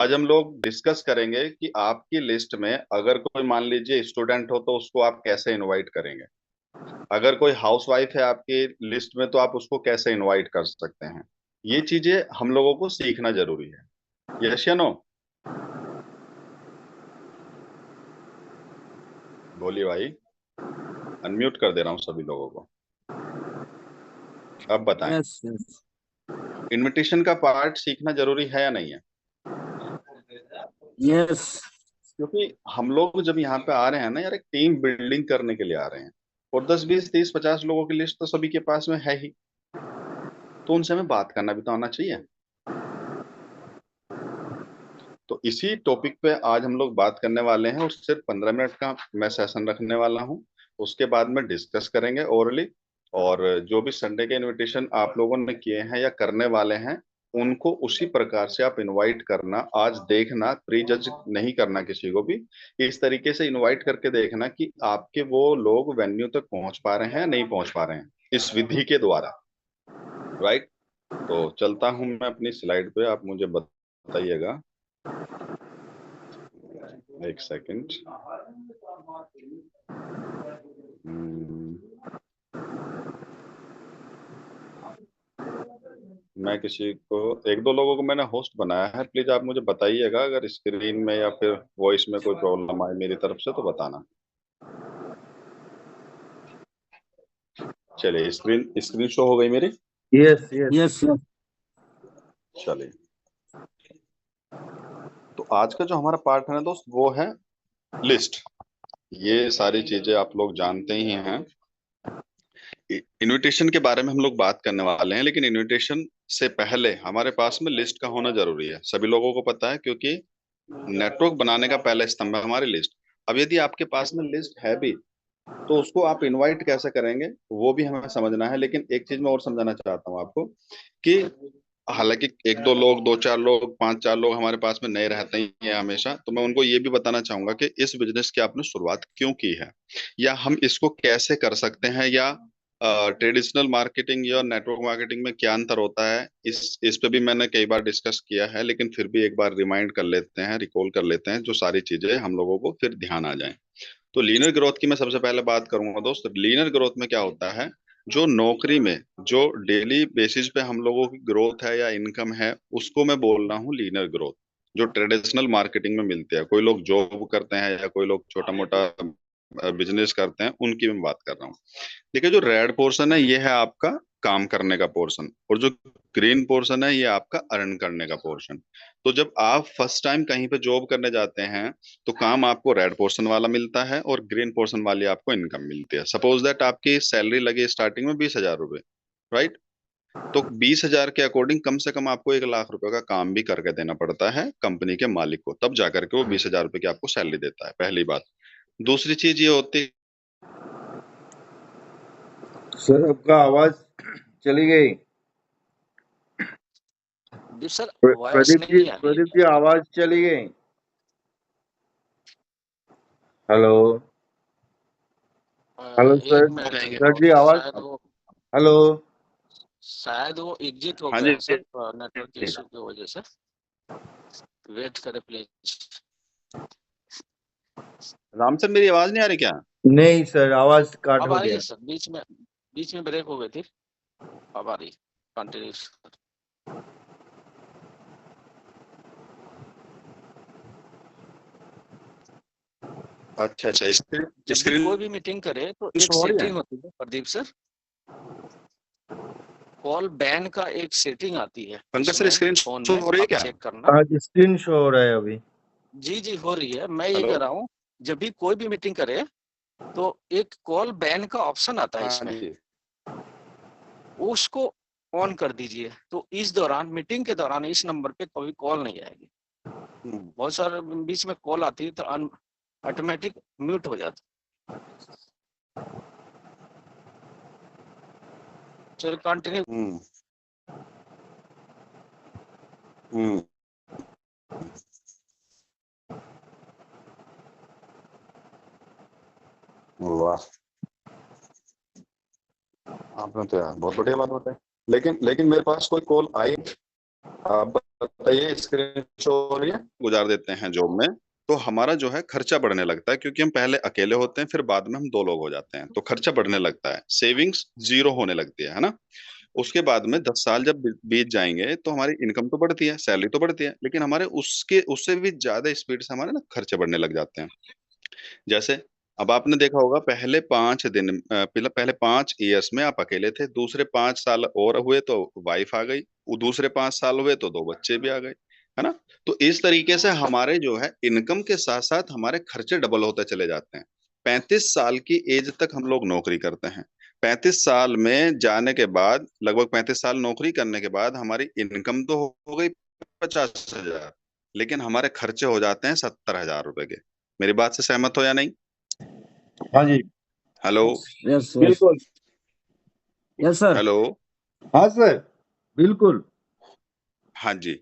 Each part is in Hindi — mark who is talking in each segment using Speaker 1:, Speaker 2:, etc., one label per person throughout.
Speaker 1: आज हम लोग डिस्कस करेंगे कि आपकी लिस्ट में अगर कोई मान लीजिए स्टूडेंट हो तो उसको आप कैसे इनवाइट करेंगे। अगर कोई हाउसवाइफ है आपकी लिस्ट में तो आप उसको कैसे इनवाइट कर सकते हैं। ये चीजें हम लोगों को सीखना जरूरी है। यस या नो? बोलिए भाई। अनम्यूट कर दे रहा हूँ सभी लोगों को। अब बताएं।
Speaker 2: Yes yes.
Speaker 1: इनविटेशन का पार्ट सीखना जरूरी है या नहीं है?
Speaker 2: यस
Speaker 1: क्योंकि हम लोग जब यहाँ पे आ रहे हैं ना यार, एक टीम बिल्डिंग करने के लिए आ रहे हैं। और 10 20 30 50 लोगों की लिस्ट तो सभी के पास में है ही। तो उनसे हमें बात करना भी तो आना चाहिए। तो इसी टॉपिक पे आज हम लोग बात करने वाले हैं और सिर्फ 15 मिनट का मैं सेशन रखने वाला हूँ। उसके बाद में डिस्कस करेंगे ओरली। और जो भी संडे के इनविटेशन आप लोगों ने किए हैं या करने वाले हैं, उनको उसी प्रकार से आप इनवाइट करना। आज देखना, प्री जज नहीं करना किसी को भी। इस तरीके से इनवाइट करके देखना कि आपके वो लोग वेन्यू तक पहुंच पा रहे हैं या नहीं पहुंच पा रहे हैं इस विधि के द्वारा। राइट। तो चलता हूं मैं अपनी स्लाइड पे, आप मुझे बताइएगा। एक सेकंड। हम्म, मैं किसी को, एक दो लोगों को मैंने होस्ट बनाया है। प्लीज आप मुझे बताइएगा अगर स्क्रीन में या फिर वॉइस में कोई प्रॉब्लम आए मेरी तरफ से तो बताना। चलिए, स्क्रीन स्क्रीन शो हो गई मेरी।
Speaker 3: Yes yes.
Speaker 2: Yes yes.
Speaker 1: चलिए। तो आज का जो हमारा पार्ट है ना दोस्त, वो है लिस्ट। ये सारी चीजें आप लोग जानते ही हैं। इनविटेशन के बारे में हम लोग बात करने वाले हैं, लेकिन इनविटेशन से पहले हमारे पास में लिस्ट का होना जरूरी है। सभी लोगों को पता है, क्योंकि नेटवर्क बनाने का पहला स्तंभ है हमारी लिस्ट। अब यदि आपके पास में लिस्ट है भी, तो उसको आप इनवाइट कैसे करेंगे वो भी हमें समझना है। लेकिन एक चीज मैं और समझाना चाहता हूँ आपको कि हालांकि एक दो लोग, दो चार लोग, पांच चार लोग हमारे पास में नए रहते ही हैं हमेशा, तो मैं उनको ये भी बताना चाहूंगा कि इस बिजनेस की आपने शुरुआत क्यों की है, या हम इसको कैसे कर सकते हैं, या ट्रेडिशनल मार्केटिंग या नेटवर्क मार्केटिंग में क्या अंतर होता है। इस पे भी मैंने कई बार डिस्कस किया है, लेकिन फिर भी एक बार रिमाइंड कर लेते हैं, रिकॉल कर लेते हैं, जो सारी चीजें हम लोगों को फिर ध्यान आ जाए। तो लीनर ग्रोथ की मैं सबसे पहले बात करूंगा दोस्त। लीनर ग्रोथ में क्या होता है, जो नौकरी में जो डेली बेसिस पे हम लोगों की ग्रोथ है या इनकम है, उसको मैं बोल रहा हूँ लीनर ग्रोथ। जो ट्रेडिशनल मार्केटिंग में मिलती है, कोई लोग जॉब करते हैं या कोई लोग छोटा मोटा बिजनेस करते हैं, उनकी मैं बात कर रहा हूँ। देखिए, जो रेड पोर्शन है ये है आपका काम करने का पोर्शन, और जो ग्रीन पोर्शन है ये आपका अर्न करने का पोर्शन। तो जब आप फर्स्ट टाइम कहीं पे जॉब करने जाते हैं, तो काम आपको रेड पोर्शन वाला मिलता है और ग्रीन पोर्शन वाली आपको इनकम मिलती है। सपोज दैट आपकी सैलरी लगी स्टार्टिंग में 20,000 रुपये। राइट। तो 20,000 के अकॉर्डिंग कम से कम आपको 1 लाख रुपए का काम भी करके देना पड़ता है कंपनी के मालिक को, तब जाकर के वो 20,000 रुपए की आपको सैलरी देता है। पहली बात। दूसरी चीज ये होती
Speaker 3: सर आपका आवाज चली गई।
Speaker 4: जी सर, वॉइस नहीं आ रही है।
Speaker 3: प्रदीप जी आवाज चली गई। हेलो। हेलो
Speaker 4: एक
Speaker 3: सर।
Speaker 4: मिनट
Speaker 3: सर जी आवाज। हेलो।
Speaker 4: शायद वो एग्जिट हो
Speaker 1: हाँ
Speaker 4: गया
Speaker 1: जी।
Speaker 4: है सर, नेटवर्क इशू की वजह से। वेट करें प्लीज।
Speaker 1: राम सर, मेरी आवाज नहीं आ रही क्या?
Speaker 3: नहीं सर, आवाज काट
Speaker 4: अब
Speaker 3: हो
Speaker 4: आ रही
Speaker 3: गया।
Speaker 4: है सर, बीच में ब्रेक हो गई थी। अब आ रही, कंटिन्यू।
Speaker 1: अच्छा अच्छा,
Speaker 4: जब भी
Speaker 1: स्क्रीन
Speaker 4: कोई भी मीटिंग करे तो एक
Speaker 1: शो हो रही है?
Speaker 4: सेटिंग होती है प्रदीप सर, कॉल बैन का एक सेटिंग आती है
Speaker 1: पंकज सर,
Speaker 4: इसमें
Speaker 1: स्क्रीन
Speaker 4: फोन
Speaker 1: शो
Speaker 4: में,
Speaker 1: हो रही है
Speaker 4: आप
Speaker 1: क्या?
Speaker 4: चेक करना।
Speaker 3: आज स्क्रीन शो हो रहा है अभी।
Speaker 4: जी हो रही है। मैं ये
Speaker 1: हेलो।
Speaker 4: कह रहा हूँ, जब भी कोई भी मीटिंग करे तो एक कॉल बैन का ऑप्शन आता है
Speaker 1: हाँ
Speaker 4: इसमें,
Speaker 1: जी।
Speaker 4: उसको ऑन कर दीजिए। तो इस दौरान, मीटिंग के दौरान, इस नंबर पे कोई कॉल नहीं आएगी। बहुत सारे बीच में कॉल आती है तो ऑटोमेटिक म्यूट हो जाता। चलिए कंटिन्यू।
Speaker 1: हम्म। हम्म। वाह, आपने तो यार बहुत बढ़िया बात बताई। लेकिन लेकिन मेरे पास कोई कॉल आई, आप बताइए, स्क्रीन शो हो रही है? गुजार देते हैं जॉब में, तो हमारा जो है खर्चा बढ़ने लगता है, क्योंकि हम पहले अकेले होते हैं, फिर बाद में हम दो लोग हो जाते हैं, तो खर्चा बढ़ने लगता है, सेविंग्स जीरो होने लगती है ना। उसके बाद में 10 साल जब बीत जाएंगे तो हमारी इनकम तो बढ़ती है, सैलरी तो बढ़ती है, लेकिन हमारे उसके उससे भी ज्यादा स्पीड से हमारे ना खर्चे बढ़ने लग जाते हैं। जैसे अब आपने देखा होगा, पहले 5 दिन पहले 5 ईयर्स में आप अकेले थे, दूसरे 5 साल और हुए तो वाइफ आ गई, वो दूसरे 5 साल हुए तो दो बच्चे भी आ गए, है ना। तो इस तरीके से हमारे जो है इनकम के साथ साथ हमारे खर्चे डबल होते चले जाते हैं। 35 साल की एज तक हम लोग नौकरी करते हैं। 35 साल में जाने के बाद, लगभग 35 साल नौकरी करने के बाद, हमारी इनकम तो हो गई 50,000, लेकिन हमारे खर्चे हो जाते हैं 70,000 रुपए के। मेरी बात से सहमत हो या नहीं?
Speaker 3: हाँ जी।
Speaker 1: हेलो?
Speaker 4: यस यस
Speaker 3: बिल्कुल।
Speaker 4: Yes sir.
Speaker 1: हेलो?
Speaker 3: हाँ सर। बिल्कुल।
Speaker 1: हाँ जी।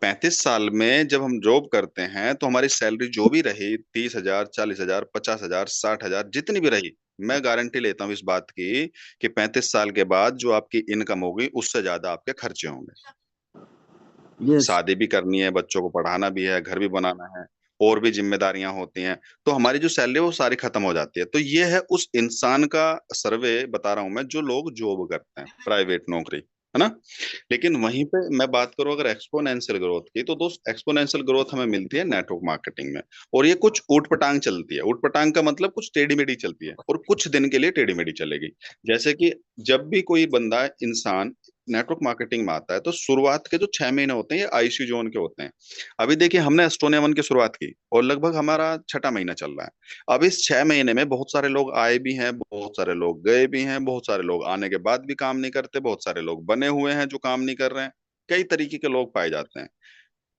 Speaker 1: 35 साल में जब हम जॉब करते हैं तो हमारी सैलरी जो भी रही, 30,000, 40,000, 50,000, 60,000, जितनी भी रही, मैं गारंटी लेता हूँ इस बात की कि 35 साल के बाद जो आपकी इनकम होगी उससे ज्यादा आपके खर्चे होंगे।
Speaker 4: यस
Speaker 1: शादी भी करनी है, बच्चों को पढ़ाना भी है, घर भी बनाना है, और भी जिम्मेदारियां होती हैं, तो हमारी जो सैलरी है वो सारी खत्म हो जाती है। तो ये है उस इंसान का सर्वे बता रहा हूं मैं, जो लोग जॉब करते हैं, प्राइवेट नौकरी, है ना। लेकिन वहीं पे मैं बात करूं अगर एक्सपोनेंशियल ग्रोथ की, तो दोस्त एक्सपोनेंशियल ग्रोथ हमें मिलती है नेटवर्क मार्केटिंग में। और ये कुछ ऊट पटांग चलती है, ऊट पटांग का मतलब कुछ टेढ़ी मेढ़ी चलती है, और कुछ दिन के लिए टेढ़ी मेढ़ी चलेगी। जैसे कि जब भी कोई बंदा इंसान नेटवर्क मार्केटिंग में आता है, तो शुरुआत के जो 6 महीने होते हैं ये आईसी जोन के होते हैं। अभी देखिए, हमने एस्टोनिया वन की शुरुआत की और लगभग हमारा छठा महीना चल रहा है। अब इस 6 महीने में बहुत सारे लोग आए भी हैं, बहुत सारे लोग गए भी हैं, बहुत सारे लोग आने के बाद भी काम नहीं करते, बहुत सारे लोग बने हुए हैं जो काम नहीं कर रहे हैं, कई तरीके के लोग पाए जाते हैं।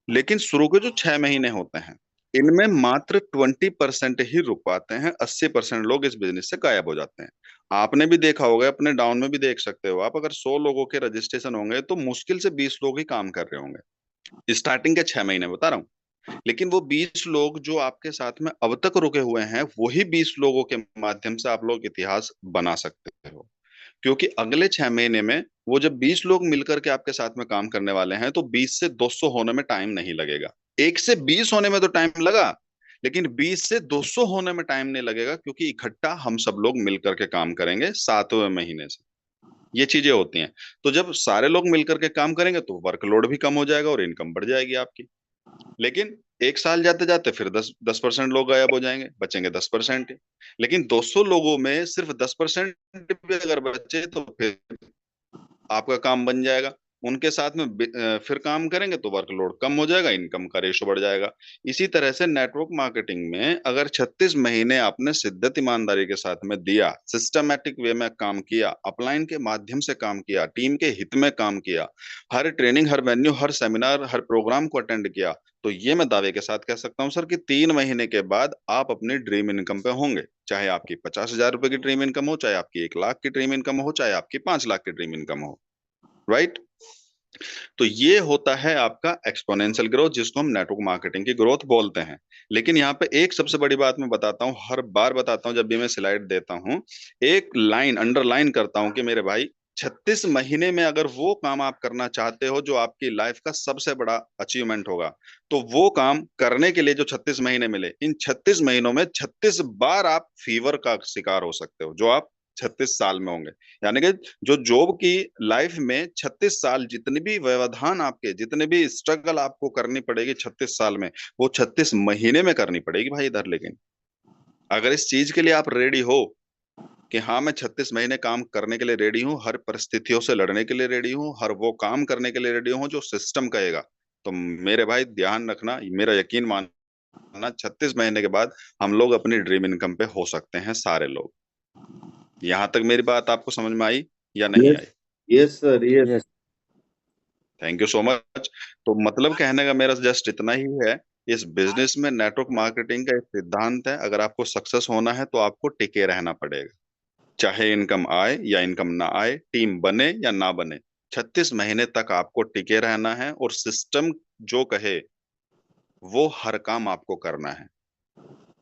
Speaker 1: लेकिन शुरू के जो 6 महीने होते हैं, इनमें मात्र 20% ही रुक पाते हैं, 80% लोग इस बिजनेस से गायब हो जाते हैं। आपने भी देखा होगा, अपने डाउन में भी देख सकते हो आप, अगर 100 लोगों के रजिस्ट्रेशन होंगे तो मुश्किल से 20 लोग ही काम कर रहे होंगे, स्टार्टिंग के 6 महीने बता रहा हूँ। लेकिन वो 20 लोग जो आपके साथ में अब तक रुके हुए हैं, वही 20 लोगों के माध्यम से आप लोग इतिहास बना सकते हो। क्योंकि अगले 6 महीने में वो जब 20 लोग मिलकर के आपके साथ में काम करने वाले हैं, तो 20 से 200 होने में टाइम नहीं लगेगा। 1 से 20 होने में तो टाइम लगा, लेकिन 20 से 200 होने में टाइम नहीं लगेगा, क्योंकि इकट्ठा हम सब लोग मिलकर के काम करेंगे 7वें महीने से। ये चीजें होती हैं। तो जब सारे लोग मिलकर के काम करेंगे तो वर्कलोड भी कम हो जाएगा और इनकम बढ़ जाएगी आपकी। लेकिन 1 साल जाते जाते फिर 10% लोग गायब हो जाएंगे, बचेंगे 10% ही। लेकिन 200 लोगों में सिर्फ 10% भी अगर बचे तो फिर आपका काम बन जाएगा। उनके साथ में फिर काम करेंगे तो वर्कलोड कम हो जाएगा, इनकम का रेशो बढ़ जाएगा। इसी तरह से नेटवर्क मार्केटिंग में अगर 36 महीने आपने शिद्दत ईमानदारी के साथ में दिया, सिस्टमेटिक वे में काम किया, अपलाइन के माध्यम से काम किया, टीम के हित में काम किया, हर ट्रेनिंग, हर वेन्यू, हर सेमिनार, हर प्रोग्राम को अटेंड किया, तो ये मैं दावे के साथ कह सकता हूँ सर कि 3 महीने के बाद आप अपनी ड्रीम इनकम पे होंगे। चाहे आपकी 50,000 रुपए की ड्रीम इनकम हो, चाहे आपकी 1 लाख की ड्रीम इनकम हो, चाहे आपकी 5 लाख की ड्रीम इनकम हो। राइट? तो ये होता है आपका एक्सपोनेंशियल ग्रोथ, जिसको हम नेटवर्क मार्केटिंग की ग्रोथ बोलते हैं। लेकिन यहाँ पे एक सबसे बड़ी बात मैं बताता हूँ, हर बार बताता हूँ जब भी मैं स्लाइड देता हूँ, एक लाइन अंडरलाइन करता हूँ कि मेरे भाई, 36 महीने में अगर वो काम आप करना चाहते हो जो आपकी लाइफ का सबसे बड़ा अचीवमेंट होगा, तो वो काम करने के लिए जो 36 महीने मिले, इन 36 महीनों में 36 बार आप फीवर का शिकार हो सकते हो, जो आप 36 साल में होंगे। यानी कि जो जॉब की लाइफ में 36 साल, जितने भी व्यवधान आपके, जितने भी स्ट्रगल आपको करनी पड़ेगी 36 साल में, वो 36 महीने में करनी पड़ेगी भाई इधर। लेकिन अगर इस चीज के लिए आप रेडी हो कि हाँ मैं 36 महीने काम करने के लिए रेडी हूँ, हर परिस्थितियों से लड़ने के लिए रेडी हूँ, हर वो काम करने के लिए रेडी हूँ जो सिस्टम कहेगा, तो मेरे भाई ध्यान रखना, मेरा यकीन मानना, 36 महीने के बाद हम लोग अपनी ड्रीम इनकम पे हो सकते हैं सारे लोग। यहां तक मेरी बात आपको समझ में आई या नहीं
Speaker 3: yes.
Speaker 1: I?
Speaker 3: Yes sir. Yes.
Speaker 4: Yes
Speaker 1: thank you so much. तो मतलब कहने का मेरा जस्ट इतना ही है, इस बिजनेस में नेटवर्क मार्केटिंग का एक सिद्धांत है, अगर आपको सक्सेस होना है तो आपको टिके रहना पड़ेगा। चाहे इनकम आए या इनकम ना आए, टीम बने या ना बने, 36 महीने तक आपको टिके रहना है, और सिस्टम जो कहे वो हर काम आपको करना है।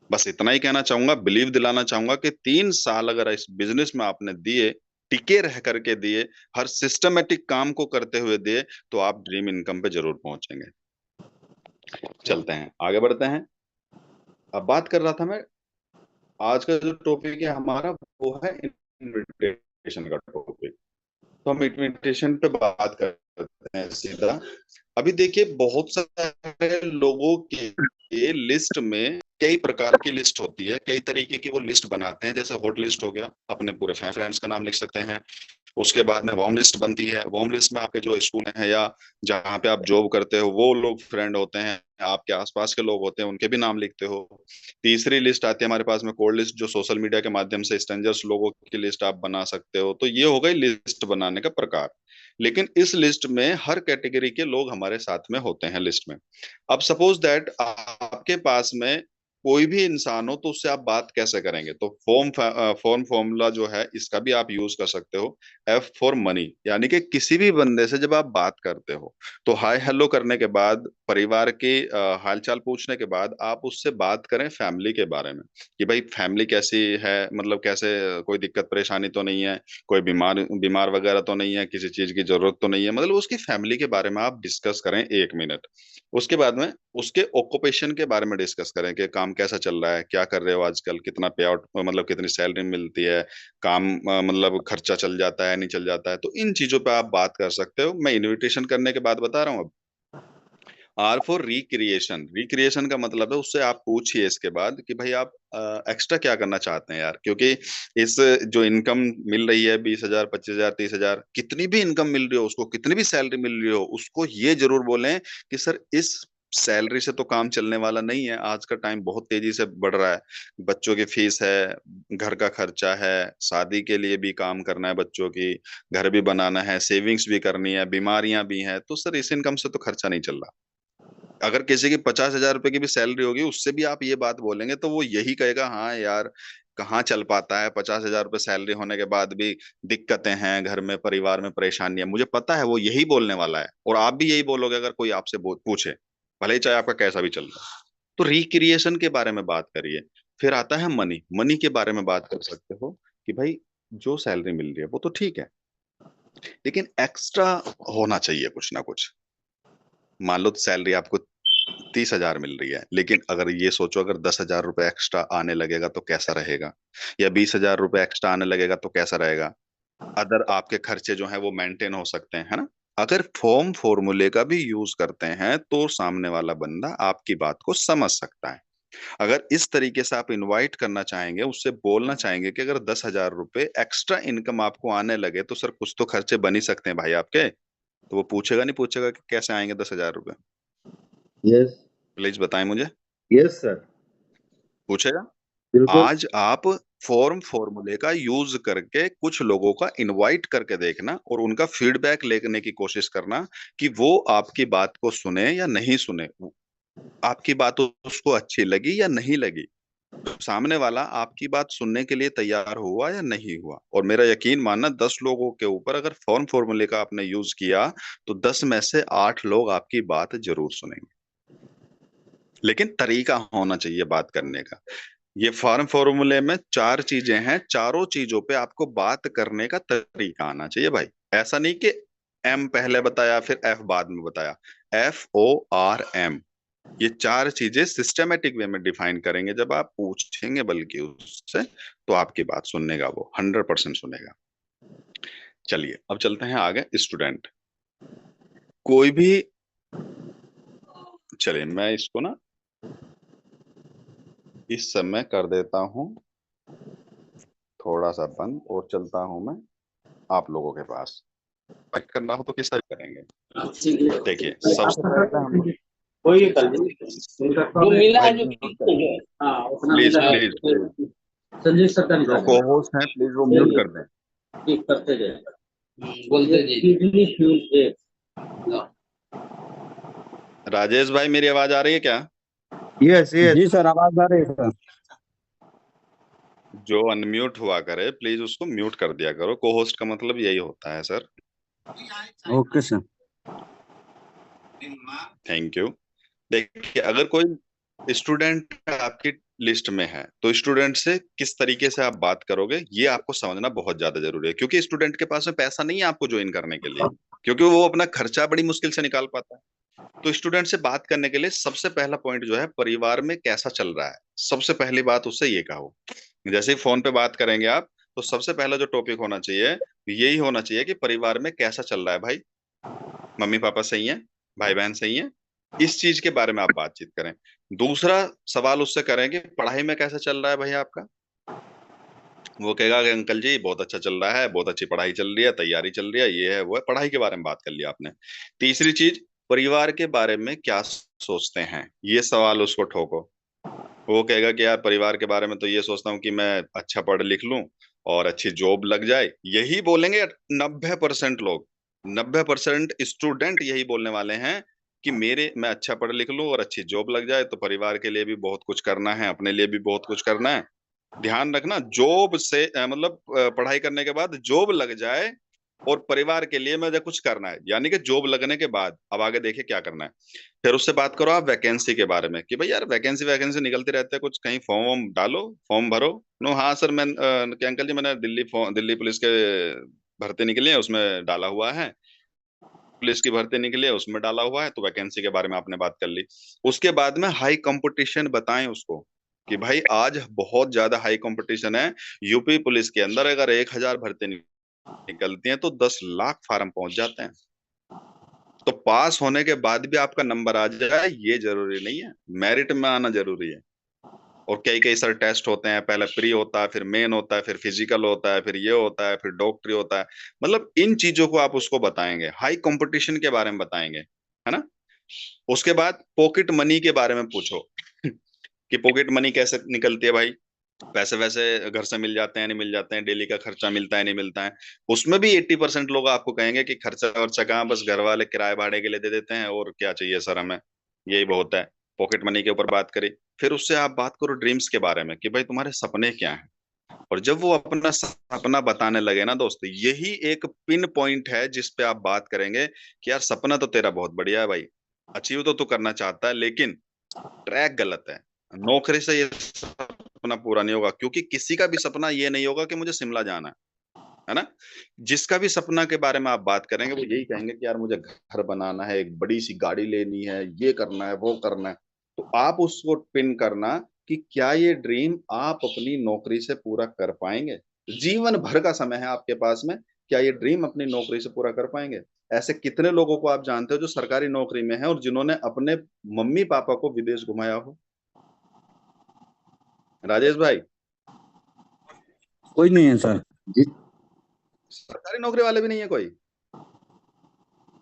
Speaker 1: बस इतना ही कहना चाहूंगा, बिलीव दिलाना चाहूंगा कि 3 साल अगर इस बिजनेस में आपने दिए, टिके रह करके दिए, हर सिस्टमेटिक काम को करते हुए दिए, तो आप ड्रीम इनकम पे जरूर पहुंचेंगे। चलते हैं आगे बढ़ते हैं। अब बात कर रहा था मैं, आज का जो टॉपिक है हमारा वो है इन्विटेशन का टॉपिक। तो हम इन्विटेशन पे बात करते हैं सीधा। अभी देखिए बहुत सारे लोगों के लिस्ट में कई प्रकार की लिस्ट होती है, कई तरीके की वो लिस्ट बनाते हैं। जैसे हॉट लिस्ट हो गया, अपने पूरे फ्रेंड्स का नाम लिख सकते हैं। उसके बाद में वार्म लिस्ट बनती है, वार्म लिस्ट में आपके जो स्कूल हैं या जहाँ पे आप जॉब करते हो वो लोग फ्रेंड होते हैं, आपके आसपास के लोग होते हैं, उनके भी नाम लिखते हो। तीसरी लिस्ट आती है हमारे पास में कोल्ड लिस्ट, जो सोशल मीडिया के माध्यम से स्ट्रेंजर्स लोगों की लिस्ट आप बना सकते हो। तो ये हो गई लिस्ट बनाने का प्रकार। लेकिन इस लिस्ट में हर कैटेगरी के लोग हमारे साथ में होते हैं लिस्ट में। अब सपोज दैट आपके पास में कोई भी इंसान हो, तो उससे आप बात कैसे करेंगे? तो फॉर्मूला जो है इसका भी आप यूज कर सकते हो, एफ फॉर मनी। यानी कि किसी भी बंदे से जब आप बात करते हो, तो हाय हेलो करने के बाद, परिवार के हालचाल पूछने के बाद, आप उससे बात करें फैमिली के बारे में, कि भाई फैमिली कैसी है, मतलब कैसे, कोई दिक्कत परेशानी तो नहीं है, कोई बीमार बीमार वगैरह तो नहीं है, किसी चीज की जरूरत तो नहीं है, मतलब उसकी फैमिली के बारे में आप डिस्कस करें 1 मिनट। उसके बाद में उसके ऑक्यूपेशन के बारे में डिस्कस करें कि काम कैसा चल रहा है, क्या कर रहे हो आजकल, कितना पे आउट, मतलब कितनी सैलरी मिलती है, काम मतलब खर्चा चल जाता है नहीं चल जाता है। तो इन चीजों पे आप बात कर सकते हो। मैं इनविटेशन करने के बाद बता रहा हूँ। अब आर फॉर रिक्रिएशन। रिक्रिएशन का मतलब है उससे आप पूछिए इसके बाद कि भाई आप एक्स्ट्रा क्या करना चाहते हैं यार, क्योंकि इस जो इनकम मिल रही है 20,000 25,000 30,000, कितनी भी इनकम मिल रही हो उसको, कितनी भी सैलरी मिल रही हो उसको, ये जरूर बोलें कि सर इस सैलरी से तो काम चलने वाला नहीं है। आज का टाइम बहुत तेजी से बढ़ रहा है, बच्चों की फीस है, घर का खर्चा है, शादी के लिए भी काम करना है बच्चों की, घर भी बनाना है, सेविंग्स भी करनी है, बीमारियां भी हैं, तो सर इस इनकम से तो खर्चा नहीं चल रहा। अगर किसी की 50,000 रुपए की भी सैलरी होगी, उससे भी आप ये बात बोलेंगे तो वो यही कहेगा, हाँ यार कहाँ चल पाता है, 50,000 रुपए सैलरी होने के बाद भी दिक्कतें हैं घर में, परिवार में परेशानी है। मुझे पता है वो यही बोलने वाला है, और आप भी यही बोलोगे अगर कोई आपसे पूछे, भले ही चाहे आपका कैसा भी चल रहा है। तो रिक्रिएशन के बारे में बात करिए। फिर आता है मनी। मनी के बारे में बात कर सकते हो कि भाई जो सैलरी मिल रही है वो तो ठीक है, लेकिन एक्स्ट्रा होना चाहिए कुछ ना कुछ। मान लो सैलरी आपको 30,000 मिल रही है, लेकिन अगर ये सोचो अगर 10,000 रुपए एक्स्ट्रा आने लगेगा तो कैसा रहेगा, या 20,000 रुपए एक्स्ट्रा आने लगेगा तो कैसा रहेगा। अदर आपके खर्चे जो हैं वो मेंटेन हो सकते हैं, है ना। अगर फॉर्मूले का भी यूज करते हैं तो सामने वाला बंदा आपकी बात को समझ सकता है। अगर इस तरीके से आप इनवाइट करना चाहेंगे, उससे बोलना चाहेंगे कि अगर 10,000 रुपए एक्स्ट्रा इनकम आपको आने लगे तो सर कुछ तो खर्चे बन ही सकते हैं भाई आपके। तो वो पूछेगा नहीं पूछेगा कि कैसे आएंगे 10,000 रुपए?
Speaker 3: यस।
Speaker 1: प्लीज बताएं मुझे।
Speaker 3: Yes sir.
Speaker 1: पूछेगा।
Speaker 3: बिल्कुल।
Speaker 1: आज आप फॉर्मूले का यूज करके कुछ लोगों का इनवाइट करके देखना, और उनका फीडबैक लेने की कोशिश करना कि वो आपकी बात को सुने या नहीं सुने, आपकी बात उसको अच्छी लगी या नहीं लगी, सामने वाला आपकी बात सुनने के लिए तैयार हुआ या नहीं हुआ। और मेरा यकीन मानना 10 लोगों के ऊपर अगर फॉर्मूले का आपने यूज किया, तो 10 में से 8 लोग आपकी बात जरूर सुनेंगे। लेकिन तरीका होना चाहिए बात करने का। ये फॉर्मूले में 4 चीजें हैं, चारों चीजों पे आपको बात करने का तरीका आना चाहिए भाई। ऐसा नहीं कि एम पहले बताया फिर एफ बाद में बताया। FORM, ये 4 चीजें सिस्टमेटिक वे में डिफाइन करेंगे जब आप पूछेंगे, बल्कि उससे तो आपकी बात सुनने का वो 100% सुनेगा। चलिए अब चलते हैं आगे। स्टूडेंट कोई भी, चलिए मैं इसको ना इस समय कर देता हूँ थोड़ा सा बंद, और चलता हूं मैं आप लोगों के पास। बात करना हो तो किस तरह करेंगे? देखिए सबसे पहले हम,
Speaker 2: वही कल जो मिला है जो
Speaker 1: प्लीज प्लीज प्लीज
Speaker 2: संजीव सत्ता
Speaker 1: जो को होस्ट हैं प्लीज वो म्यूट कर दें।
Speaker 2: करते जाए बोलते जाइए।
Speaker 1: राजेश भाई मेरी आवाज आ रही है क्या?
Speaker 3: Yes yes.
Speaker 5: जी सर, आवाज आ रही है सर।
Speaker 1: जो अनम्यूट हुआ करे प्लीज उसको म्यूट कर दिया करो। को होस्ट का मतलब यही होता है sir.
Speaker 5: Okay sir.
Speaker 1: Thank you. देखिए अगर कोई स्टूडेंट आपकी लिस्ट में है तो स्टूडेंट से किस तरीके से आप बात करोगे ये आपको समझना बहुत ज्यादा जरूरी है, क्योंकि स्टूडेंट के पास में पैसा नहीं है आपको ज्वाइन करने के लिए, क्योंकि वो अपना खर्चा बड़ी मुश्किल से निकाल पाता है। तो स्टूडेंट से बात करने के लिए सबसे पहला पॉइंट जो है, परिवार में कैसा चल रहा है, सबसे पहली बात उससे ये कहो। जैसे ही फोन पे बात करेंगे आप, तो सबसे पहला जो टॉपिक होना चाहिए यही होना चाहिए कि परिवार में कैसा चल रहा है भाई, मम्मी पापा सही है, भाई बहन सही है, इस चीज के बारे में आप बातचीत करें। दूसरा सवाल उससे करें कि पढ़ाई में कैसा चल रहा है भाई आपका। वो कहेगा कि अंकल जी बहुत अच्छा चल रहा है, बहुत अच्छी पढ़ाई चल रही है, तैयारी चल रही है, ये है वो है, पढ़ाई के बारे में बात कर लिया आपने। तीसरी चीज, परिवार के बारे में क्या सोचते हैं, ये सवाल उसको ठोको। वो कहेगा कि यार परिवार के बारे में तो ये सोचता हूँ कि मैं अच्छा पढ़ लिख लूं और अच्छी जॉब लग जाए, यही बोलेंगे 90% लोग। 90% स्टूडेंट यही बोलने वाले हैं कि मेरे मैं अच्छा पढ़ लिख लूं और अच्छी जॉब लग जाए तो परिवार के लिए भी बहुत कुछ करना है, अपने लिए भी बहुत कुछ करना है। ध्यान रखना, जॉब से मतलब पढ़ाई करने के बाद जॉब लग जाए और परिवार के लिए मुझे कुछ करना है, यानी कि जॉब लगने के बाद अब आगे देखिए क्या करना है। फिर उससे बात करो आप वैकेंसी के बारे में कि भाई यार वैकेंसी वैकेंसी निकलते रहते हैं, कुछ कहीं फॉर्म वॉर्म डालो, फॉर्म भरो। नो हाँ सर, मैं कि अंकल जी मैंने दिल्ली पुलिस के भर्ती निकली है उसमें डाला हुआ है, पुलिस की भर्ती निकली है उसमें डाला हुआ है, तो वैकेंसी के बारे में आपने बात कर ली। उसके बाद में हाई कंपटीशन बताएं उसको कि भाई आज बहुत ज्यादा हाई कंपटीशन है। यूपी पुलिस के अंदर अगर 1,000 भर्ती निकलती हैं तो 10 लाख फार्म पहुंच जाते हैं। तो पास होने के बाद भी आपका नंबर आ जाए ये जरूरी नहीं है, मेरिट में आना जरूरी है। और कई कई सारे टेस्ट होते हैं, पहले प्री होता है, फिर मेन होता है, फिर फिजिकल होता है, फिर ये होता है, फिर डॉक्टरी होता है। मतलब इन चीजों को आप उसको बताएंगे, हाई कंपटीशन के बारे में बताएंगे, है ना। उसके बाद पॉकेट मनी के बारे में पूछो कि पॉकेट मनी कैसे निकलती है भाई, पैसे वैसे घर से मिल जाते हैं नहीं मिल जाते हैं, डेली का खर्चा मिलता है नहीं मिलता है। उसमें भी 80% लोग आपको कहेंगे कि खर्चा वर्चा कहाँ, बस घर वाले किराए भाड़े के लिए दे देते हैं और क्या चाहिए सर हमें, यही बहुत है। पॉकेट मनी के ऊपर बात करी। फिर उससे आप बात करो ड्रीम्स के बारे में कि भाई तुम्हारे सपने क्या हैं। और जब वो अपना सपना बताने लगे ना दोस्त, यही एक पिन पॉइंट है जिस पे आप बात करेंगे कि यार सपना तो तेरा बहुत बढ़िया है भाई, अचीव तो तू करना चाहता है, लेकिन ट्रैक गलत है। नौकरी से ये सपना पूरा नहीं होगा, क्योंकि किसी का भी सपना ये नहीं होगा कि मुझे शिमला जाना है ना। जिसका भी सपना के बारे में आप बात करेंगे वो यही कहेंगे कि यार मुझे घर बनाना है, एक बड़ी सी गाड़ी लेनी है, ये करना है वो करना है। तो आप उसको पिन करना कि क्या ये ड्रीम आप अपनी नौकरी से पूरा कर पाएंगे। जीवन भर का समय है आपके पास में, क्या ये ड्रीम अपनी नौकरी से पूरा कर पाएंगे। ऐसे कितने लोगों को आप जानते हो जो सरकारी नौकरी में है और जिन्होंने अपने मम्मी पापा को विदेश घुमाया हो, राजेश भाई।
Speaker 5: कोई नहीं है सर।
Speaker 3: जी।
Speaker 1: सरकारी नौकरी वाले भी नहीं है कोई।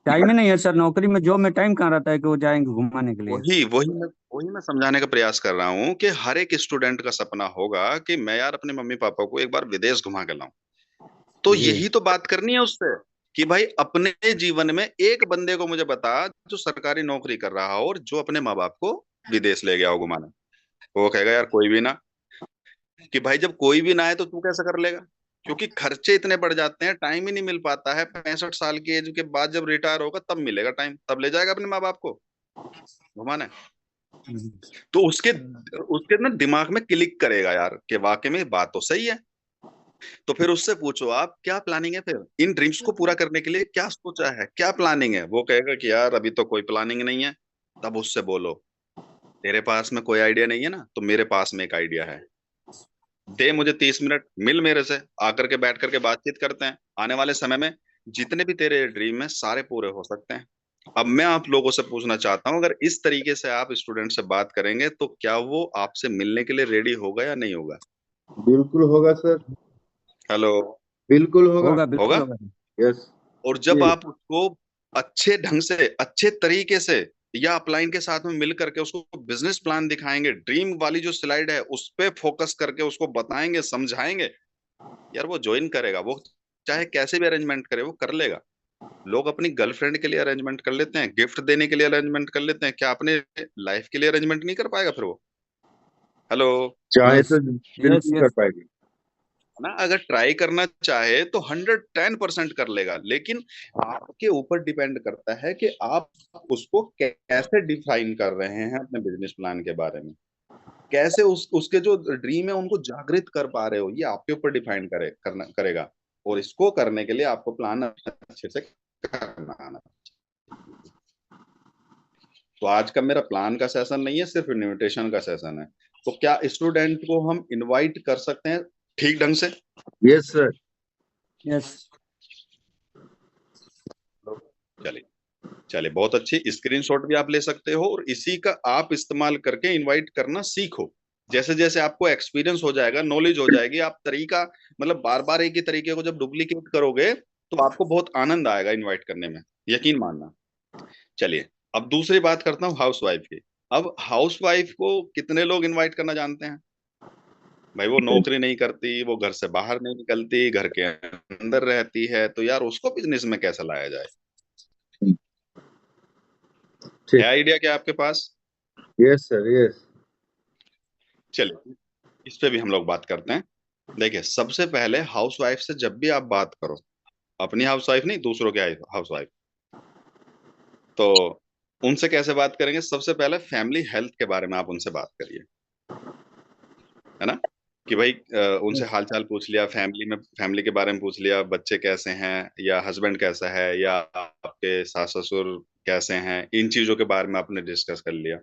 Speaker 5: टाइम ही नहीं है सर, नौकरी में जॉब में टाइम कहाँ रहता है कि वो जाएंगे घुमाने के लिए।
Speaker 1: वही मैं समझाने का प्रयास कर रहा हूँ कि हर एक स्टूडेंट का सपना होगा कि मैं यार अपने मम्मी पापा को एक बार विदेश घुमा के लाऊं। तो
Speaker 5: जी।
Speaker 1: यही तो बात करनी है उससे कि भाई अपने जीवन में एक बंदे को मुझे बता जो सरकारी नौकरी कर रहा हो और जो अपने माँ बाप को विदेश ले गया हो घुमाने। वो कहेगा यार कोई भी ना। कि भाई जब कोई भी ना है तो तू कैसे कर लेगा, क्योंकि खर्चे इतने बढ़ जाते हैं, टाइम ही नहीं मिल पाता है। 65 साल की एज के बाद जब रिटायर होगा तब मिलेगा टाइम, तब ले जाएगा अपने माँ बाप को घुमाने।
Speaker 5: हम्म।
Speaker 1: तो उसके उसके ना दिमाग में क्लिक करेगा यार कि वाकई में बात तो सही है। तो फिर उससे पूछो आप क्या प्लानिंग है, फिर इन ड्रीम्स को पूरा करने के लिए क्या सोचा है, क्या प्लानिंग है। वो कहेगा कि यार अभी तो कोई प्लानिंग नहीं है। तब उससे बोलो तेरे पास में कोई आइडिया नहीं है ना, तो मेरे पास में एक आइडिया है, दे मुझे 30 मिनट, मिल मेरे से, आकर के बैठ करके बातचीत करते हैं। आने वाले समय में जितने भी तेरे ड्रीम है सारे पूरे हो सकते हैं। अब मैं आप लोगों से पूछना चाहता हूं, अगर इस तरीके से आप स्टूडेंट से बात करेंगे तो क्या वो आपसे मिलने के लिए रेडी होगा या नहीं होगा।
Speaker 3: बिल्कुल होगा सर।
Speaker 1: हेलो।
Speaker 3: बिल्कुल होगा।
Speaker 5: होगा, बिल्कुल
Speaker 1: होगा।
Speaker 5: होगा।
Speaker 3: यस।
Speaker 1: और जब
Speaker 3: ये
Speaker 1: आप उसको अच्छे ढंग से अच्छे तरीके से या अपलाइन के साथ में मिल करके उसको बिजनेस प्लान दिखाएंगे, ड्रीम वाली जो स्लाइड है उस पे फोकस करके उसको बताएंगे समझाएंगे, यार वो ज्वाइन करेगा। वो चाहे कैसे भी अरेंजमेंट करे वो कर लेगा। लोग अपनी गर्लफ्रेंड के लिए अरेंजमेंट कर लेते हैं, गिफ्ट देने के लिए अरेंजमेंट कर लेते हैं, क्या अपने लाइफ के लिए अरेंजमेंट नहीं कर पाएगा फिर वो। हेलो।
Speaker 3: चाहे
Speaker 5: यस,
Speaker 3: तो
Speaker 5: यस,
Speaker 3: बिल्कुल कर
Speaker 5: यस।
Speaker 3: पाएगी।
Speaker 1: ना, अगर ट्राई करना चाहे तो 110% कर लेगा, लेकिन आपके ऊपर डिपेंड करता है कि आप उसको कैसे डिफाइन कर रहे हैं अपने बिजनेस प्लान के बारे में, कैसे उसके जो ड्रीम है उनको जागृत कर पा रहे हो, ये आपके ऊपर डिफाइन करेगा। और इसको करने के लिए आपको प्लान अच्छे से करना आना। तो आज का मेरा प्लान का सेशन नहीं है, सिर्फ इनविटेशन का सेशन है। तो क्या स्टूडेंट को हम इनवाइट कर सकते हैं ठीक ढंग से?
Speaker 3: Yes sir.
Speaker 5: यस।
Speaker 1: चलिए चलिए, बहुत अच्छी। स्क्रीनशॉट भी आप ले सकते हो और इसी का आप इस्तेमाल करके इनवाइट करना सीखो। जैसे जैसे आपको एक्सपीरियंस हो जाएगा, नॉलेज हो जाएगी, आप तरीका मतलब बार बार एक ही तरीके को जब डुप्लीकेट करोगे तो आपको बहुत आनंद आएगा इनवाइट करने में, यकीन मानना। चलिए, अब दूसरी बात करता हूँ हाउसवाइफ की। अब हाउसवाइफ को कितने लोग इनवाइट करना जानते हैं? भाई वो नौकरी नहीं करती, वो घर से बाहर नहीं निकलती, घर के अंदर रहती है, तो यार उसको बिजनेस में कैसे लाया जाए? है आइडिया क्या आपके पास?
Speaker 3: Yes sir, yes.
Speaker 1: चलिए, इस पे भी हम लोग बात करते हैं। देखिए, सबसे पहले हाउसवाइफ से जब भी आप बात करो, अपनी हाउसवाइफ नहीं, दूसरों के हाउसवाइफ, तो उनसे कैसे बात करेंगे? सबसे पहले फैमिली हेल्थ के बारे में आप उनसे बात करिए, है ना? कि भाई उनसे हालचाल पूछ लिया, फैमिली के बारे में पूछ लिया, बच्चे कैसे हैं, या हस्बैंड कैसा है, या आपके सास ससुर कैसे हैं, इन चीजों के बारे में आपने डिस्कस कर लिया।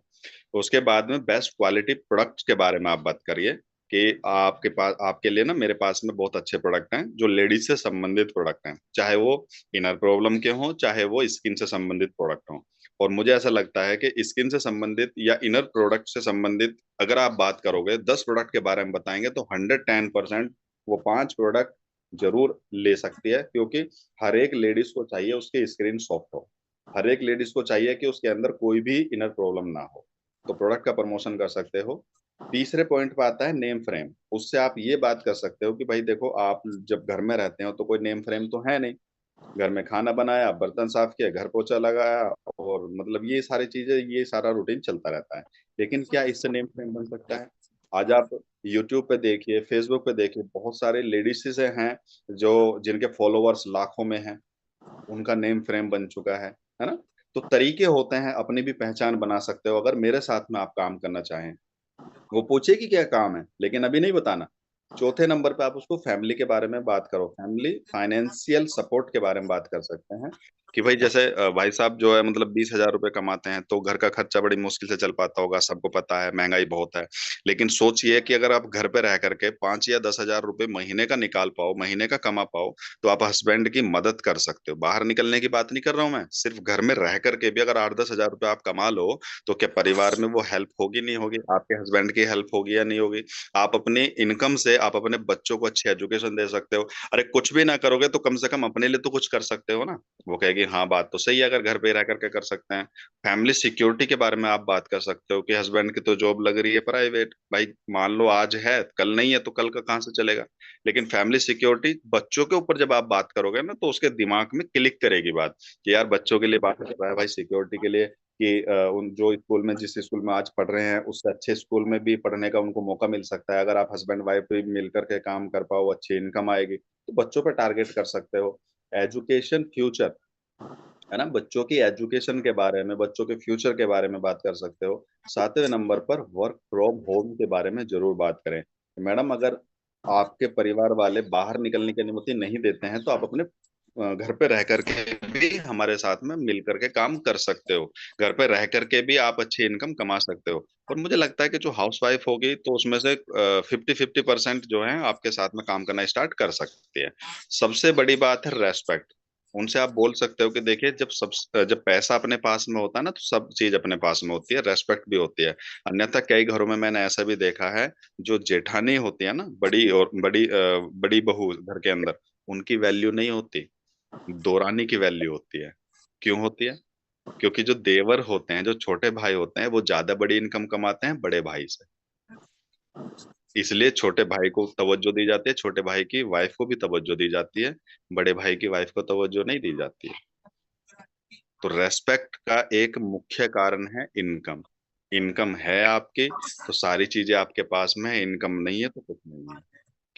Speaker 1: उसके बाद में बेस्ट क्वालिटी प्रोडक्ट्स के बारे में आप बात करिए कि आपके पास, आपके लिए ना मेरे पास में बहुत अच्छे प्रोडक्ट हैं जो लेडीज से संबंधित प्रोडक्ट हैं, चाहे वो इनर प्रॉब्लम के हों, चाहे वो स्किन से संबंधित प्रोडक्ट हों। और मुझे ऐसा लगता है कि स्किन से संबंधित या इनर प्रोडक्ट से संबंधित अगर आप बात करोगे, 10 प्रोडक्ट के बारे में बताएंगे तो 110% वो 5 प्रोडक्ट जरूर ले सकती है, क्योंकि हर एक लेडीज को चाहिए उसकी स्किन सॉफ्ट हो, हर एक लेडीज को चाहिए कि उसके अंदर कोई भी इनर प्रॉब्लम ना हो। तो प्रोडक्ट का प्रमोशन कर सकते हो। तीसरे पॉइंट पे आता है नेम फ्रेम। उससे आप ये बात कर सकते हो कि भाई देखो, आप जब घर में रहते हो तो कोई नेम फ्रेम तो है नहीं, घर में खाना बनाया, बर्तन साफ किया, घर पोछा लगाया, और मतलब ये सारी चीजें, ये सारा रूटीन चलता रहता है। लेकिन क्या इससे नेम फ्रेम बन सकता है? आज आप यूट्यूब पे देखिए, फेसबुक पे देखिए, बहुत सारे लेडीज हैं जो जिनके फॉलोअर्स लाखों में हैं, उनका नेम फ्रेम बन चुका है ना? तो तरीके होते हैं, अपनी भी पहचान बना सकते हो अगर मेरे साथ में आप काम करना चाहें। वो पूछे कि क्या काम है, लेकिन अभी नहीं बताना। चौथे नंबर पे आप उसको फैमिली के बारे में बात करो, फैमिली फाइनेंशियल सपोर्ट के बारे में बात कर सकते हैं कि भाई जैसे भाई साहब जो है मतलब 20,000 रुपए कमाते हैं, तो घर का खर्चा बड़ी मुश्किल से चल पाता होगा, सबको पता है महंगाई बहुत है। लेकिन सोचिए कि अगर आप घर पे रह करके 5 या 10 हजार रुपए महीने का निकाल पाओ, महीने का कमा पाओ, तो आप हस्बैंड की मदद कर सकते हो। बाहर निकलने की बात नहीं कर रहा हूं मैं, सिर्फ घर में रह करके भी अगर 8-10 हजार रुपए आप कमा लो, तो क्या परिवार में वो हेल्प होगी नहीं होगी? आपके हस्बैंड की हेल्प होगी या नहीं होगी? आप अपनी इनकम से आप अपने बच्चों को अच्छी एजुकेशन दे सकते हो। अरे कुछ भी ना करोगे तो कम से कम अपने लिए तो कुछ कर सकते हो ना। वो कहेगी हाँ बात तो सही है, अगर घर पे रह करके कर सकते हैं। फैमिली सिक्योरिटी के बारे में आप बात कर सकते हो कि हस्बैंड की तो जॉब लग रही है प्राइवेट, भाई मान लो आज है कल नहीं है, तो कल का कहाँ से चलेगा? लेकिन फैमिली सिक्योरिटी बच्चों के ऊपर जब आप बात करोगे ना, तो उसके दिमाग में क्लिक करेगी बात कि यार बच्चों के लिए बात कर रहा है भाई सिक्योरिटी के लिए, कि उन जो स्कूल में, जिस स्कूल में आज पढ़ रहे हैं उससे अच्छे स्कूल में भी पढ़ने का उनको मौका मिल सकता है। अगर आप हस्बैंड वाइफ भी मिलकर के काम कर पाओ, अच्छी इनकम आएगी, तो बच्चों पर टारगेट कर सकते हो। एजुकेशन फ्यूचर, है ना, बच्चों की एजुकेशन के बारे में, बच्चों के फ्यूचर के बारे में बात कर सकते हो। 7वें नंबर पर वर्क फ्रॉम होम के बारे में जरूर बात करें। मैडम, अगर आपके परिवार वाले बाहर निकलने की अनुमति नहीं देते हैं, तो आप अपने घर पे रह करके भी हमारे साथ में मिल करके काम कर सकते हो। घर पे रह करके भी आप अच्छी इनकम कमा सकते हो। और मुझे लगता है कि जो हाउस वाइफ होगी तो उसमें से 50-50% जो है आपके साथ में काम करना स्टार्ट कर सकती है। सबसे बड़ी बात है रेस्पेक्ट। उनसे आप बोल सकते हो कि देखिए, जब पैसा अपने पास में होता है ना, तो सब चीज अपने पास में होती है, रेस्पेक्ट भी होती है। अन्यथा कई घरों में मैंने ऐसा भी देखा है, जो जेठानी होती है ना, बड़ी और बड़ी बहू घर के अंदर, उनकी वैल्यू नहीं होती, दौरानी की वैल्यू होती है। क्यों होती है? क्योंकि जो देवर होते हैं, जो छोटे भाई होते हैं, वो ज्यादा बड़ी इनकम कमाते हैं बड़े भाई से, इसलिए छोटे भाई को तवज्जो दी जाती है, छोटे भाई की वाइफ को भी तवज्जो दी जाती है, बड़े भाई की वाइफ को तवज्जो नहीं दी जाती है। तो रेस्पेक्ट का एक मुख्य कारण है इनकम। इनकम है आपकी तो सारी चीजें आपके पास में है, इनकम नहीं है तो कुछ नहीं है।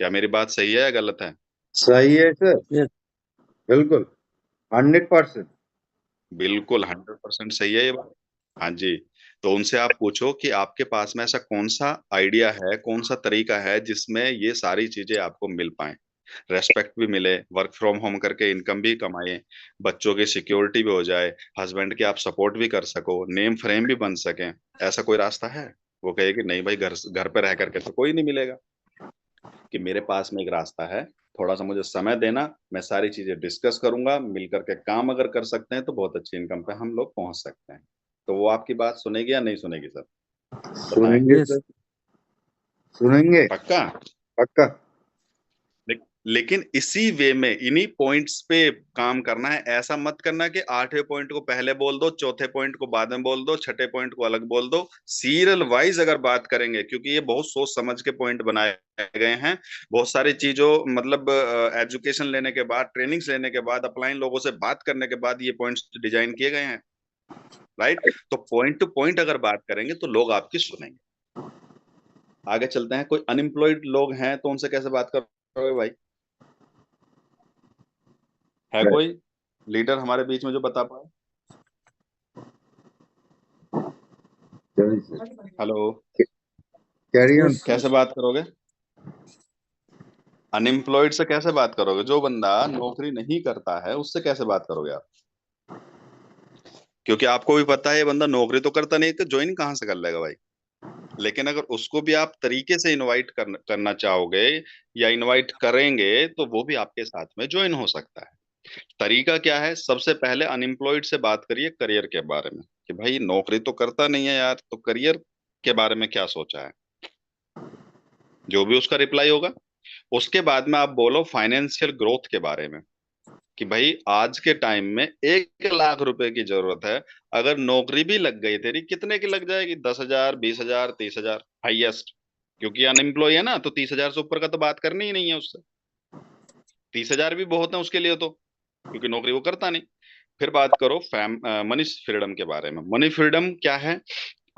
Speaker 1: क्या मेरी बात सही है या गलत है?
Speaker 3: सही है सर,
Speaker 5: Yes.
Speaker 3: बिल्कुल 100%।
Speaker 1: बिल्कुल 100% सही है ये बात। हाँ जी। तो उनसे आप पूछो कि आपके पास में ऐसा कौन सा आइडिया है, कौन सा तरीका है जिसमें ये सारी चीजें आपको मिल पाए, रेस्पेक्ट भी मिले, वर्क फ्रॉम होम करके इनकम भी कमाए, बच्चों की सिक्योरिटी भी हो जाए, हस्बैंड के आप सपोर्ट भी कर सको, नेम फ्रेम भी बन सके। ऐसा कोई रास्ता है? वो कहे कि नहीं भाई, घर घर पे रह करके तो कोई नहीं मिलेगा। कि मेरे पास में एक रास्ता है, थोड़ा सा मुझे समय देना, मैं सारी चीजें डिस्कस करूंगा, मिल करके काम अगर कर सकते हैं तो बहुत अच्छी इनकम पे हम लोग पहुंच सकते हैं। तो वो आपकी बात सुनेगी या नहीं सुनेगी सर? बताएं।
Speaker 3: सुनेंगे
Speaker 5: Yes.
Speaker 3: सर, सुनेंगे,
Speaker 1: पक्का?
Speaker 3: पक्का।
Speaker 1: लेकिन इसी वे में, इन्हीं पॉइंट्स पे काम करना है। ऐसा मत करना कि 8वें पॉइंट को पहले बोल दो, चौथे पॉइंट को बाद में बोल दो, छठे पॉइंट को अलग बोल दो। सीरियल वाइज अगर बात करेंगे, क्योंकि ये बहुत सोच समझ के पॉइंट बनाए गए हैं। बहुत सारी चीजों, मतलब एजुकेशन लेने के बाद, ट्रेनिंग्स लेने के बाद, अपलाइन लोगों से बात करने के बाद ये पॉइंट्स डिजाइन किए गए हैं। राइट। तो पॉइंट टू पॉइंट अगर बात करेंगे तो लोग आपकी सुनेंगे। आगे चलते हैं। कोई अनएम्प्लॉयड लोग हैं तो उनसे कैसे बात करोगे भाई? है कोई लीडर हमारे बीच में जो बता पाए?
Speaker 3: चलिए sir,
Speaker 1: hello.
Speaker 3: Carry on.
Speaker 5: Yes.
Speaker 1: कैसे बात करोगे? अनएम्प्लॉयड से कैसे बात करोगे? जो बंदा नौकरी नहीं करता है उससे कैसे बात करोगे आप? क्योंकि आपको भी पता है ये बंदा नौकरी तो करता नहीं, तो ज्वाइन कहाँ से कर लेगा भाई? लेकिन अगर उसको भी आप तरीके से इनवाइट करना चाहोगे या इनवाइट करेंगे तो वो भी आपके साथ में ज्वाइन हो सकता है। तरीका क्या है? सबसे पहले अनएम्प्लॉयड से बात करिए करियर के बारे में, कि भाई नौकरी तो करता नहीं है यार, तो करियर के बारे में क्या सोचा है। जो भी उसका रिप्लाई होगा, उसके बाद में आप बोलो फाइनेंशियल ग्रोथ के बारे में, कि भाई आज के टाइम में 1 लाख रुपए की जरूरत है। अगर नौकरी भी लग गई तेरी, कितने की लग जाएगी? 10,000, 20,000, 30,000 हाईएस्ट। क्योंकि अनएम्प्लॉय है ना, तो 30,000 से ऊपर का तो बात करनी ही नहीं है उससे। 30,000 भी बहुत है उसके लिए तो, क्योंकि नौकरी वो करता नहीं। फिर बात करो मनी फ्रीडम के बारे में। मनी फ्रीडम क्या है?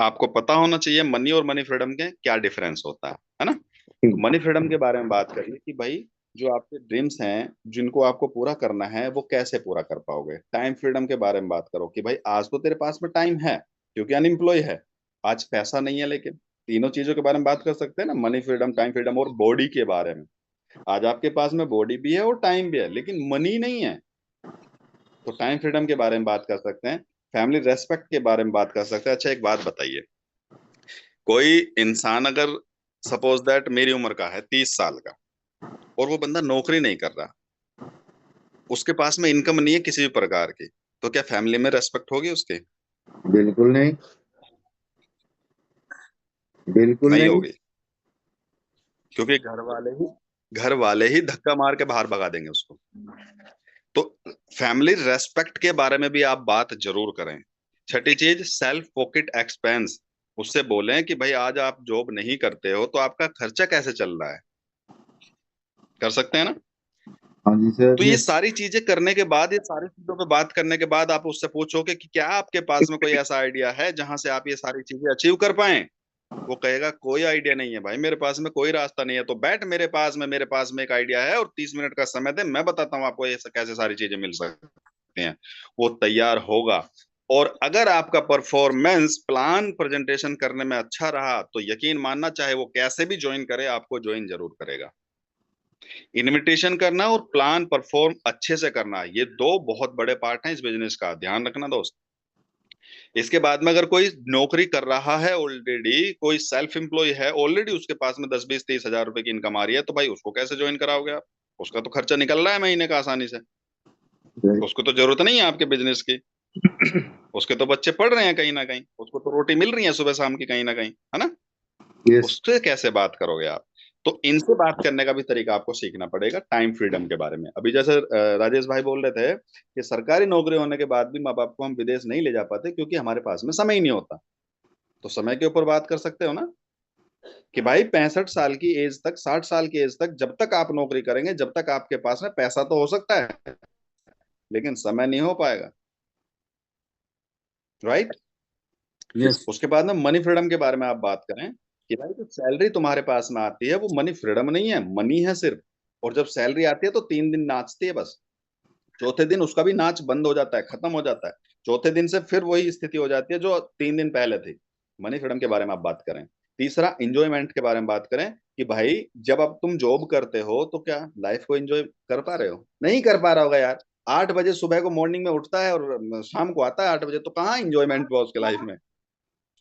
Speaker 1: आपको पता होना चाहिए मनी और मनी फ्रीडम के क्या डिफरेंस होता है ना? तो मनी फ्रीडम के बारे में बात करिए कि भाई जो आपके ड्रीम्स हैं, जिनको आपको पूरा करना है, वो कैसे पूरा कर पाओगे। टाइम फ्रीडम के बारे में बात करो कि भाई आज तो तेरे पास में टाइम है क्योंकि अनएम्प्लॉय है, आज पैसा नहीं है, लेकिन तीनों चीजों के बारे में बात कर सकते हैं ना, मनी फ्रीडम, टाइम फ्रीडम और बॉडी के बारे में। आज आपके पास में बॉडी भी है और टाइम भी है, लेकिन मनी नहीं है, तो टाइम फ्रीडम के बारे में बात कर सकते हैं। फैमिली रेस्पेक्ट के बारे में बात कर सकते हैं। अच्छा एक बात बताइए, कोई इंसान अगर सपोज दैट मेरी उम्र का है, 30 साल का, और वो बंदा नौकरी नहीं कर रहा, उसके पास में इनकम नहीं है किसी भी प्रकार की, तो क्या फैमिली में रेस्पेक्ट होगी उसकी?
Speaker 3: बिल्कुल नहीं, बिल्कुल
Speaker 1: नहीं
Speaker 3: नहीं।
Speaker 1: होगी। क्योंकि घर वाले ही धक्का मार के बाहर भगा देंगे उसको। तो फैमिली रेस्पेक्ट के बारे में भी आप बात जरूर करें। छठी चीज, सेल्फ पॉकेट एक्सपेंस। उससे बोलें कि भाई आज आप जॉब नहीं करते हो तो आपका खर्चा कैसे चल रहा है। कर सकते हैं ना?
Speaker 3: हाँ जी सर।
Speaker 1: तो ये
Speaker 5: Yes.
Speaker 1: सारी चीजें करने के बाद, ये सारी चीजों पे बात करने के बाद आप उससे पूछोगे कि क्या आपके पास में कोई ऐसा आइडिया है जहां से आप ये सारी चीजें अचीव कर पाए। वो कहेगा कोई आइडिया नहीं है भाई, मेरे पास में कोई रास्ता नहीं है। तो बैठ मेरे पास में एक आइडिया है और 30 मिनट का समय दे, मैं बताता हूँ आपको ये कैसे सारी चीजें मिल सकती हैं। वो तैयार होगा। और अगर आपका परफॉर्मेंस प्लान प्रेजेंटेशन करने में अच्छा रहा तो यकीन मानना, चाहे वो कैसे भी ज्वाइन करे, आपको ज्वाइन जरूर करेगा। इनविटेशन करना और प्लान परफॉर्म अच्छे से करना, ये दो बहुत बड़े पार्ट हैं इस बिजनेस का, ध्यान रखना दोस्त। इसके बाद में अगर कोई नौकरी कर रहा है ऑलरेडी, कोई सेल्फ एम्प्लॉय है ऑलरेडी, उसके पास में 10, 20, 30 हजार रुपए की इनकम आ रही है, तो भाई उसको कैसे ज्वाइन कराओगे आप? उसका तो खर्चा निकल रहा है महीने का आसानी से, उसको तो जरूरत नहीं है आपके बिजनेस की। उसके तो बच्चे पढ़ रहे हैं कहीं ना कहीं, उसको तो रोटी मिल रही है सुबह शाम की कहीं ना कहीं, है ना?
Speaker 3: यस।
Speaker 1: उससे कैसे बात करोगे आप? तो इनसे बात करने का भी तरीका आपको सीखना पड़ेगा टाइम फ्रीडम के बारे में। अभी जैसे राजेश भाई बोल रहे थे कि सरकारी नौकरी होने के बाद भी माँ बाप को हम विदेश नहीं ले जा पाते क्योंकि हमारे पास में समय ही नहीं होता। तो समय के ऊपर बात कर सकते हो ना, कि भाई 65 साल की एज तक, 60 साल की एज तक, जब तक आप नौकरी करेंगे, जब तक आपके पास में पैसा तो हो सकता है लेकिन समय नहीं हो पाएगा। राइट।
Speaker 5: Yes.
Speaker 1: उसके बाद में मनी फ्रीडम के बारे में आप बात करें कि भाई जो सैलरी तुम्हारे पास में आती है वो मनी फ्रीडम नहीं है, मनी है सिर्फ। और जब सैलरी आती है तो 3 दिन नाचती है बस, चौथे दिन उसका भी नाच बंद हो जाता है, खत्म हो जाता है। चौथे दिन से फिर वही स्थिति हो जाती है जो 3 दिन पहले थी। मनी फ्रीडम के बारे में आप बात करें। तीसरा, इंजॉयमेंट के बारे में बात करें कि भाई जब अब तुम जॉब करते हो तो क्या लाइफ को एंजॉय कर पा रहे हो? नहीं कर पा रहा होगा यार। 8 बजे सुबह को मॉर्निंग में उठता है और शाम को आता है 8 बजे, तो कहाँ इंजॉयमेंट हुआ उसके लाइफ में?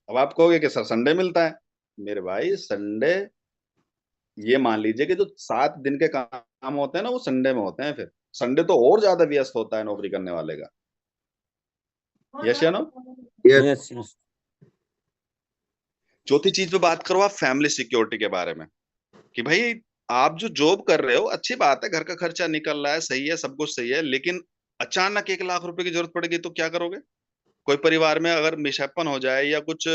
Speaker 1: अब आप कहोगे कि सर संडे मिलता है। मेरे भाई संडे, ये मान लीजिए कि जो 7 दिन के काम होते हैं ना वो संडे में होते हैं। फिर संडे तो और ज्यादा व्यस्त होता है नौकरी करने वाले का। यस या नो?
Speaker 3: यस।
Speaker 5: Yes yes.
Speaker 1: चौथी चीज पे बात करो आप फैमिली सिक्योरिटी के बारे में, कि भाई आप जो जॉब कर रहे हो अच्छी बात है, घर का खर्चा निकल रहा है, सही है, सब कुछ सही है, लेकिन अचानक 1 लाख रुपए की जरूरत पड़ेगी तो क्या करोगे? कोई परिवार में अगर मिसहैपन हो जाए या कुछ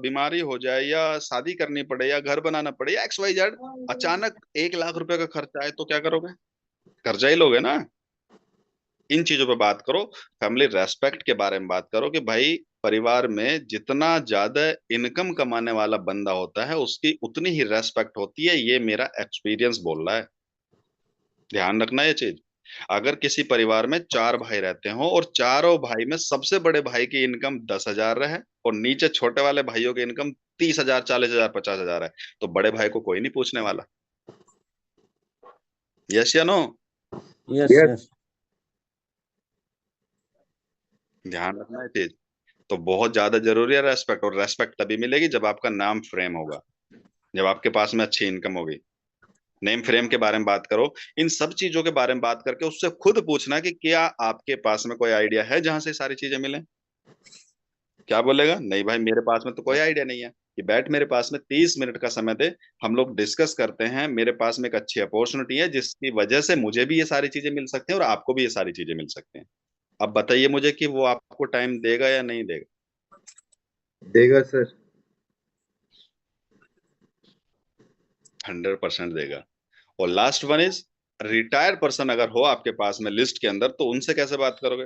Speaker 1: बीमारी हो जाए या शादी करनी पड़े या घर बनाना पड़े या XYZ, अचानक 1 लाख रुपए का खर्चा आए तो क्या करोगे? कर्जा ही लोगे ना। इन चीजों पे बात करो। फैमिली रेस्पेक्ट के बारे में बात करो कि भाई परिवार में जितना ज्यादा इनकम कमाने वाला बंदा होता है उसकी उतनी ही रेस्पेक्ट होती है, ये मेरा एक्सपीरियंस बोल रहा है। ध्यान रखना ये चीज। अगर किसी परिवार में 4 भाई रहते हो और चारों भाई में सबसे बड़े भाई की इनकम 10,000 है और नीचे छोटे वाले भाइयों की इनकम 30,000, 40,000, 50,000 है, तो बड़े भाई को कोई नहीं पूछने वाला। यस या नो?
Speaker 5: Yes
Speaker 3: yes.
Speaker 5: यस।
Speaker 1: ध्यान रखना है चीज। तो बहुत ज्यादा जरूरी है रेस्पेक्ट, और रेस्पेक्ट तभी मिलेगी जब आपका नाम फ्रेम होगा, जब आपके पास में अच्छी इनकम होगी। नेम फ्रेम के बारे में बात करो। इन सब चीजों के बारे में बात करके उससे खुद पूछना कि क्या आपके पास में कोई आइडिया है जहां से सारी चीजें मिले? क्या बोलेगा? नहीं भाई मेरे पास में तो कोई आइडिया नहीं है। कि बैठ मेरे पास में 30 मिनट का समय दे, हम लोग डिस्कस करते हैं, मेरे पास में एक अच्छी अपॉर्चुनिटी है जिसकी वजह से मुझे भी ये सारी चीजें मिल सकती हैं और आपको भी ये सारी चीजें मिल सकती हैं। अब बताइए मुझे कि वो आपको टाइम देगा या नहीं देगा?
Speaker 3: देगा सर।
Speaker 1: 100% देगा। और last one is, retired person अगर हो आपके पास में लिस्ट के अंदर तो उनसे कैसे बात करोगे?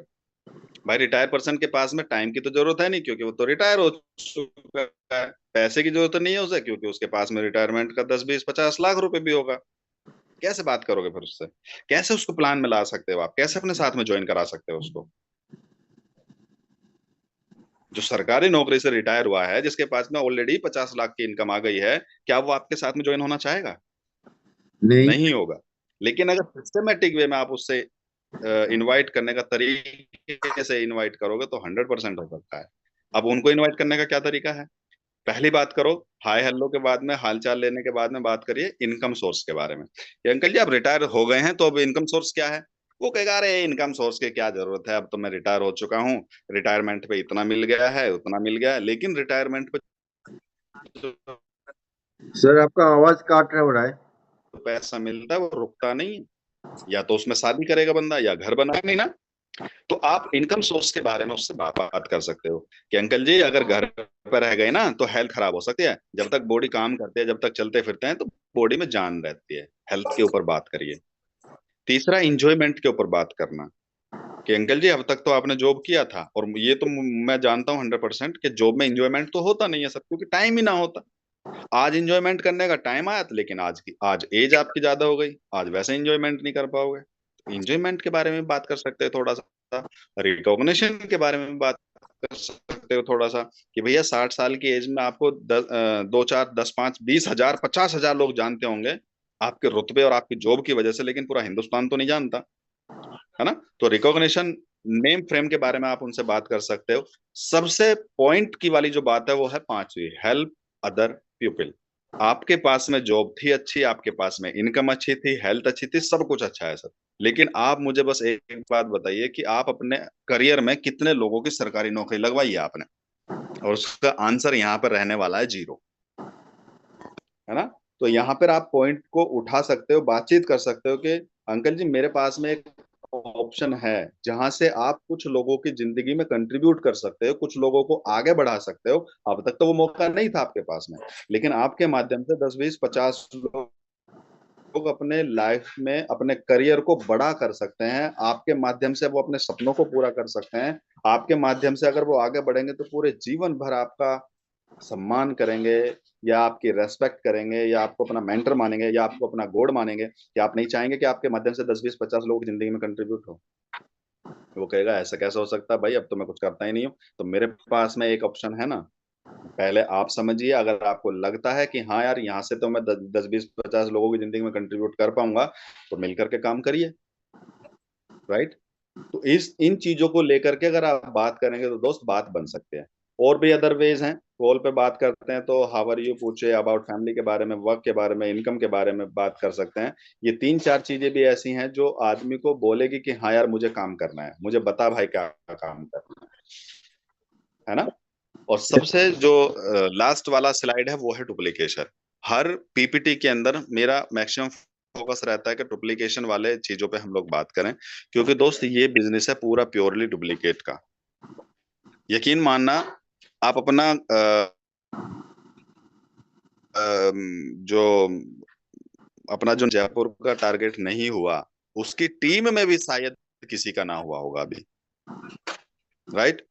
Speaker 1: भाई रिटायर पर्सन के पास में टाइम की तो जरूरत है नहीं, क्योंकि वो तो रिटायर हो चुका है। पैसे की जरूरत नहीं है उसे, क्योंकि उसके पास में रिटायरमेंट का 10, 20, 50 लाख रुपए भी होगा। कैसे बात करोगे फिर उससे? कैसे उसको प्लान में ला सकते हो आप? कैसे अपने साथ में ज्वाइन करा सकते हो उसको? जो सरकारी नौकरी से रिटायर हुआ है, जिसके पास में ऑलरेडी 50 लाख की इनकम आ गई है, क्या वो आपके साथ में ज्वाइन होना चाहेगा?
Speaker 3: नहीं।
Speaker 1: नहीं होगा। लेकिन अगर सिस्टमेटिक वे में आप उससे इनवाइट करने का तरीके से इनवाइट करोगे तो 100% हो सकता है। अब उनको इनवाइट करने का क्या तरीका है? पहली बात करो, हाय हेलो के बाद में, हालचाल लेने के बाद में बात करिए इनकम सोर्स के बारे में कि अंकल जी आप रिटायर हो गए हैं तो अब इनकम सोर्स क्या है? वो कहेगा अरे इनकम सोर्स की क्या जरूरत है, अब तो मैं रिटायर हो चुका हूँ, रिटायरमेंट पे इतना मिल गया है, उतना मिल गया है। लेकिन रिटायरमेंट पे जो
Speaker 3: सर आपका आवाज काट रहा है।
Speaker 1: पैसा मिलता है वो रुकता नहीं है। या तो उसमें शादी करेगा बंदा या घर बनाएगा नहीं ना। तो आप इनकम सोर्स के बारे में उससे बात कर सकते हो कि अंकल जी अगर घर पर रह गए ना तो हेल्थ खराब हो सकती है, जब तक बॉडी काम करती है, जब तक चलते फिरते हैं तो बॉडी में जान रहती है। हेल्थ के ऊपर बात करिए। तीसरा, इंजॉयमेंट के ऊपर बात करना कि अंकल जी अब तक तो आपने जॉब किया था, और ये तो मैं जानता हूँ 100% कि जॉब में इंजॉयमेंट तो होता नहीं है सब, क्योंकि टाइम ही ना होता। आज इंजॉयमेंट करने का टाइम आया था, लेकिन आज एज आपकी ज्यादा हो गई, आज वैसे इंजॉयमेंट नहीं कर पाओगे। इंजॉयमेंट के बारे में बात कर सकते हैं थोड़ा सा। रिकॉग्निशन के बारे में बात कर सकते हो थोड़ा सा कि भैया 60 साल की एज में आपको 2, 4, 10, 5, 20 हजार, 50 हजार लोग जानते होंगे आपके रुतबे और आपकी जॉब की वजह से, लेकिन पूरा हिंदुस्तान तो नहीं जानता, है ना? तो रिकॉग्निशन, नेम फ्रेम के बारे में आप उनसे बात कर सकते हो। सबसे पॉइंट की वाली जो बात है वो है पांचवी, हेल्प अदर पीपल। आपके पास में जॉब थी अच्छी, आपके पास में इनकम अच्छी थी, हेल्थ अच्छी थी, सब कुछ अच्छा है सर, लेकिन आप मुझे बस एक बात बताइए कि आप अपने करियर में कितने लोगों की सरकारी नौकरी लगवाई है आपने? और उसका आंसर यहाँ पर रहने वाला है 0, है ना? तो यहाँ पर आप पॉइंट को उठा सकते हो, बातचीत कर सकते हो कि अंकल जी मेरे पास में एक ऑप्शन है जहां से आप कुछ लोगों की जिंदगी में कंट्रीब्यूट कर सकते हो, कुछ लोगों को आगे बढ़ा सकते हो। अब तक तो वो मौका नहीं था आपके पास में, लेकिन आपके माध्यम से 10, 20, 50 लोग अपने लाइफ में अपने करियर को बड़ा कर सकते हैं। आपके माध्यम से वो अपने सपनों को पूरा कर सकते हैं। आपके माध्यम से अगर वो आगे बढ़ेंगे तो पूरे जीवन भर आपका सम्मान करेंगे, या आपकी रेस्पेक्ट करेंगे, या आपको अपना मेंटर मानेंगे, या आपको अपना गॉड मानेंगे, या आप नहीं चाहेंगे कि आपके माध्यम से 10 20 50 लोगों की जिंदगी में कंट्रीब्यूट हो? वो कहेगा ऐसा कैसे हो सकता है भाई, अब तो मैं कुछ करता ही नहीं हूँ। तो मेरे पास में एक ऑप्शन है ना, पहले आप समझिए, अगर आपको लगता है कि हाँ यार यहाँ से तो मैं 10 20 50 लोगों की जिंदगी में कंट्रीब्यूट कर पाऊंगा, तो मिलकर के काम करिए, राइट? तो इस इन चीजों को लेकर के अगर आप बात करेंगे तो दोस्त बात बन सकते हैं। और भी अदर वेज हैं, कॉल पे बात करते हैं तो हाउ आर यू पूछे, अबाउट फैमिली के बारे में, वर्क के बारे में, इनकम के बारे में बात कर सकते हैं। ये 3 4 चीजें भी ऐसी हैं जो आदमी को बोलेगी कि हाँ यार मुझे काम करना है, मुझे बता भाई क्या काम करना है ना। और सबसे जो लास्ट वाला स्लाइड है वो है डुप्लीकेशन। हर पीपीटी के अंदर मेरा मैक्सिमम फोकस रहता है कि डुप्लीकेशन वाले चीजों पे हम लोग बात करें, क्योंकि दोस्त ये बिजनेस है पूरा प्योरली डुप्लीकेट का। यकीन मानना, आप अपना जो अपना जो जयपुर का टारगेट नहीं हुआ, उसकी टीम में भी शायद किसी का ना हुआ होगा अभी, राइट?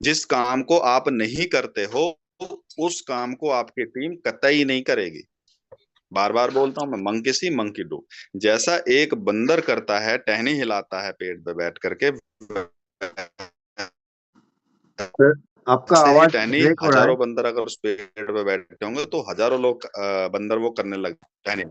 Speaker 1: जिस काम को आप नहीं करते हो उस काम को आपकी टीम कतई नहीं करेगी। बार बार बोलता हूं मैं, मंकी सी मंकी डू। जैसा एक बंदर करता है, टहनी हिलाता है पेड़ पे बैठ करके,
Speaker 3: सर आपका
Speaker 1: से ही
Speaker 3: आवाज
Speaker 1: टहनी
Speaker 3: ब्रेक हो रहा है।
Speaker 1: हजारों बंदर अगर उस पेड़ पे बैठे होंगे तो हजारों लोग बंदर वो करने लग टहनी।